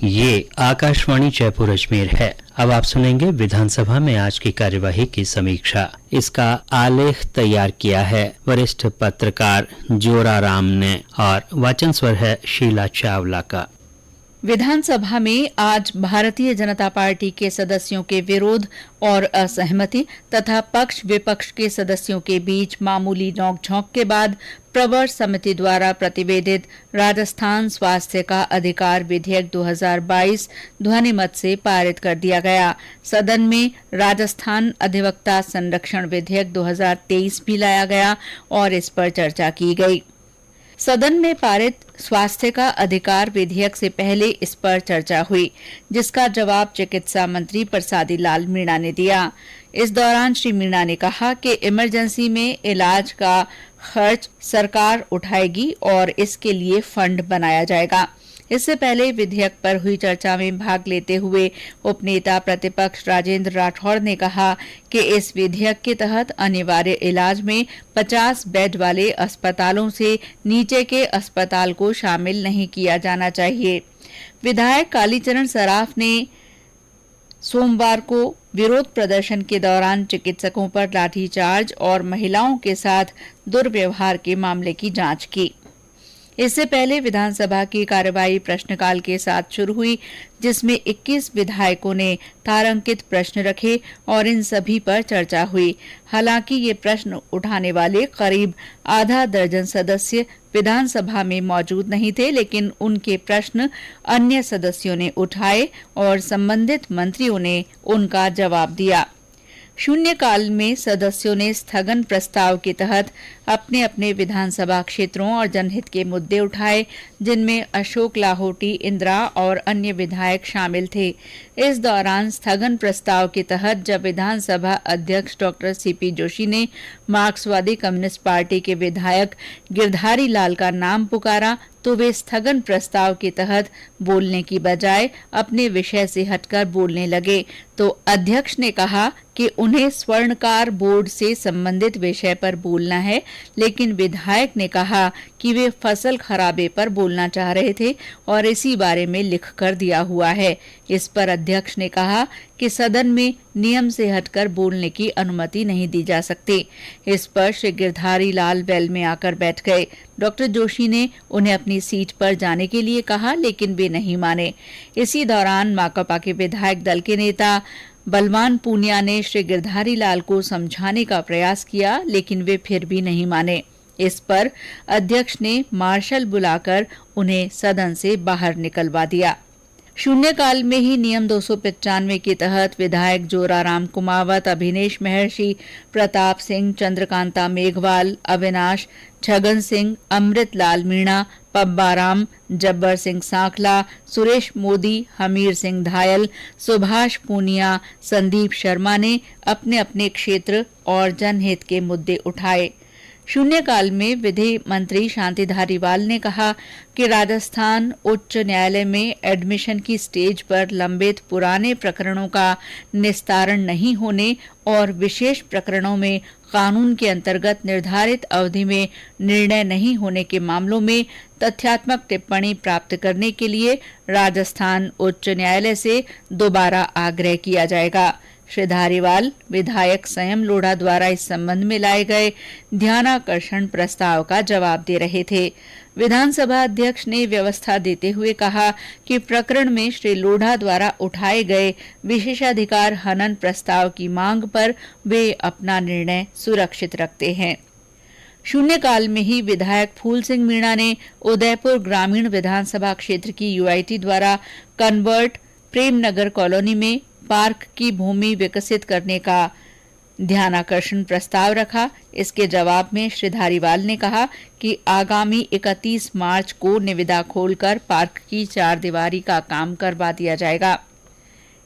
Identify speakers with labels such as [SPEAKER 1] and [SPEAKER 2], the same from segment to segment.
[SPEAKER 1] ये आकाशवाणी जयपुर अजमेर है। अब आप सुनेंगे विधानसभा में आज की कार्यवाही की समीक्षा। इसका आलेख तैयार किया है वरिष्ठ पत्रकार जोराराम ने और वाचन स्वर है शीला चावला का।
[SPEAKER 2] विधानसभा में आज भारतीय जनता पार्टी के सदस्यों के विरोध और असहमति तथा पक्ष विपक्ष के सदस्यों के बीच मामूली नोकझोंक के बाद प्रवर समिति द्वारा प्रतिवेदित राजस्थान स्वास्थ्य का अधिकार विधेयक 2022 ध्वनिमत से पारित कर दिया गया। सदन में राजस्थान अधिवक्ता संरक्षण विधेयक 2023 भी लाया गया और इस पर चर्चा की गई। सदन में पारित स्वास्थ्य का अधिकार विधेयक से पहले इस पर चर्चा हुई, जिसका जवाब चिकित्सा मंत्री प्रसादी लाल मीणा ने दिया। इस दौरान श्री मीणा ने कहा कि इमरजेंसी में इलाज का खर्च सरकार उठाएगी और इसके लिए फंड बनाया जाएगा। इससे पहले विधेयक पर हुई चर्चा में भाग लेते हुए उपनेता प्रतिपक्ष राजेंद्र राठौड़ ने कहा कि इस विधेयक के तहत अनिवार्य इलाज में 50 बेड वाले अस्पतालों से नीचे के अस्पताल को शामिल नहीं किया जाना चाहिए। विधायक कालीचरण सराफ ने सोमवार को विरोध प्रदर्शन के दौरान चिकित्सकों पर लाठीचार्ज और महिलाओं के साथ दुर्व्यवहार के मामले की जांच की। इससे पहले विधानसभा की कार्यवाही प्रश्नकाल के साथ शुरू हुई, जिसमें 21 विधायकों ने तारांकित प्रश्न रखे और इन सभी पर चर्चा हुई। हालांकि ये प्रश्न उठाने वाले करीब आधा दर्जन सदस्य विधानसभा में मौजूद नहीं थे, लेकिन उनके प्रश्न अन्य सदस्यों ने उठाए और संबंधित मंत्रियों ने उनका जवाब दिया। शून्यकाल में सदस्यों ने स्थगन प्रस्ताव के तहत अपने अपने विधानसभा क्षेत्रों और जनहित के मुद्दे उठाए, जिनमें अशोक लाहोटी, इंदिरा और अन्य विधायक शामिल थे। इस दौरान स्थगन प्रस्ताव के तहत जब विधानसभा अध्यक्ष डॉक्टर सीपी जोशी ने मार्क्सवादी कम्युनिस्ट पार्टी के विधायक गिरधारी लाल का नाम पुकारा, तो वे स्थगन प्रस्ताव के तहत बोलने की बजाय अपने विषय से हटकर बोलने लगे। तो अध्यक्ष ने कहा कि उन्हें स्वर्णकार बोर्ड से संबंधित विषय पर बोलना है, लेकिन विधायक ने कहा कि वे फसल खराबे पर बोलना चाह रहे थे और इसी बारे में लिख कर दिया हुआ है। इस पर अध्यक्ष ने कहा कि सदन में नियम से हटकर बोलने की अनुमति नहीं दी जा सकती। इस पर श्री गिरधारी लाल वेल में आकर बैठ गए। डॉक्टर जोशी ने उन्हें अपनी सीट पर जाने के लिए कहा, लेकिन वे नहीं माने। इसी दौरान माकपा के विधायक दल के नेता बलवान पूनिया ने श्री गिरधारी लाल को समझाने का प्रयास किया, लेकिन वे फिर भी नहीं माने। इस पर अध्यक्ष ने मार्शल बुलाकर उन्हें सदन से बाहर निकलवा दिया। शून्यकाल में ही नियम 295 के तहत विधायक जोराराम कुमावत, अभिनेश महर्षि, प्रताप सिंह, चंद्रकांता मेघवाल, अविनाश, छगन सिंह, अमृतलाल मीणा, पब्बाराम, जब्बर सिंह सांखला, सुरेश मोदी, हमीर सिंह धायल, सुभाष पूनिया, संदीप शर्मा ने अपने अपने क्षेत्र और जनहित के मुद्दे उठाए। शून्यकाल में विधि मंत्री शांति धारीवाल ने कहा कि राजस्थान उच्च न्यायालय में एडमिशन की स्टेज पर लंबित पुराने प्रकरणों का निस्तारण नहीं होने और विशेष प्रकरणों में कानून के अंतर्गत निर्धारित अवधि में निर्णय नहीं होने के मामलों में तथ्यात्मक टिप्पणी प्राप्त करने के लिए राजस्थान उच्च न्यायालय से दोबारा आग्रह किया जाएगा। श्री धारीवाल विधायक संयम लोढ़ा द्वारा इस संबंध में लाए गए ध्यानाकर्षण प्रस्ताव का जवाब दे रहे थे। विधानसभा अध्यक्ष ने व्यवस्था देते हुए कहा कि प्रकरण में श्री लोढ़ा द्वारा उठाए गए विशेषाधिकार हनन प्रस्ताव की मांग पर वे अपना निर्णय सुरक्षित रखते हैं। शून्यकाल में ही विधायक फूल सिंह मीणा ने उदयपुर ग्रामीण विधानसभा क्षेत्र की यूआईटी द्वारा कन्वर्ट प्रेमनगर कॉलोनी में पार्क की भूमि विकसित करने का ध्यानाकर्षण प्रस्ताव रखा। इसके जवाब में श्री धारीवाल ने कहा कि आगामी 31 मार्च को निविदा खोलकर पार्क की 4 दीवारी का काम करवा दिया जाएगा।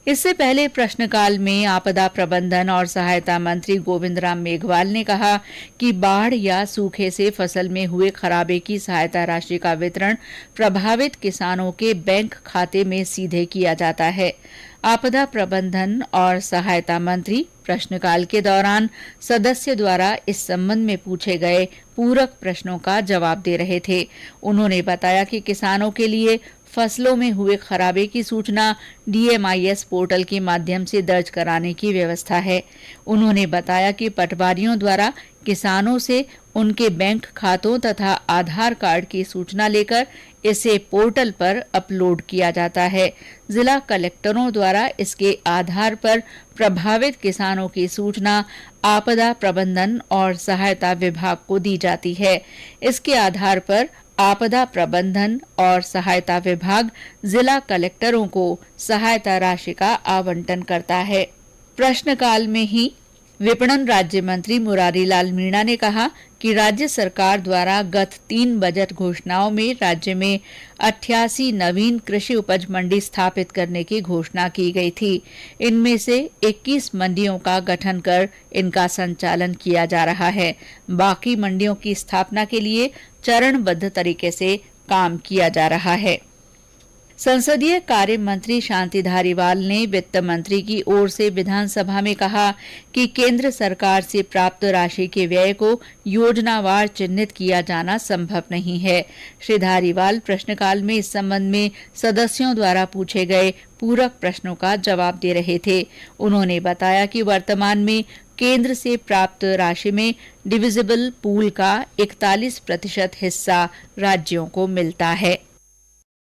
[SPEAKER 2] इससे पहले प्रश्नकाल में आपदा प्रबंधन और सहायता मंत्री गोविंद राम मेघवाल ने कहा कि बाढ़ या सूखे से फसल में हुए खराबे की सहायता राशि का वितरण प्रभावित किसानों के बैंक खाते में सीधे किया जाता है। आपदा प्रबंधन और सहायता मंत्री प्रश्नकाल के दौरान सदस्य द्वारा इस संबंध में पूछे गए पूरक प्रश्नों का जवाब दे रहे थे। उन्होंने बताया कि किसानों के लिए फसलों में हुए खराबे की सूचना DMIS पोर्टल के माध्यम से दर्ज कराने की व्यवस्था है। उन्होंने बताया कि पटवारियों द्वारा किसानों से उनके बैंक खातों तथा आधार कार्ड की सूचना लेकर इसे पोर्टल पर अपलोड किया जाता है। जिला कलेक्टरों द्वारा इसके आधार पर प्रभावित किसानों की सूचना आपदा प्रबंधन और सहायता विभाग को दी जाती है। इसके आधार पर आपदा प्रबंधन और सहायता विभाग जिला कलेक्टरों को सहायता राशि का आवंटन करता है। प्रश्नकाल में ही विपणन राज्य मंत्री मुरारीलाल मीणा ने कहा कि राज्य सरकार द्वारा गत 3 बजट घोषणाओं में राज्य में 88 नवीन कृषि उपज मंडी स्थापित करने की घोषणा की गई थी। इनमें से 21 मंडियों का गठन कर इनका संचालन किया जा रहा है। बाकी मंडियों की स्थापना के लिए चरणबद्ध तरीके से काम किया जा रहा है। संसदीय कार्य मंत्री शांति धारीवाल ने वित्त मंत्री की ओर से विधानसभा में कहा कि केंद्र सरकार से प्राप्त राशि के व्यय को योजनावार चिन्हित किया जाना संभव नहीं है। श्री धारीवाल प्रश्नकाल में इस संबंध में सदस्यों द्वारा पूछे गए पूरक प्रश्नों का जवाब दे रहे थे। उन्होंने बताया कि वर्तमान में केंद्र से प्राप्त राशि में डिविजिबल पूल का 41% हिस्सा राज्यों को मिलता है।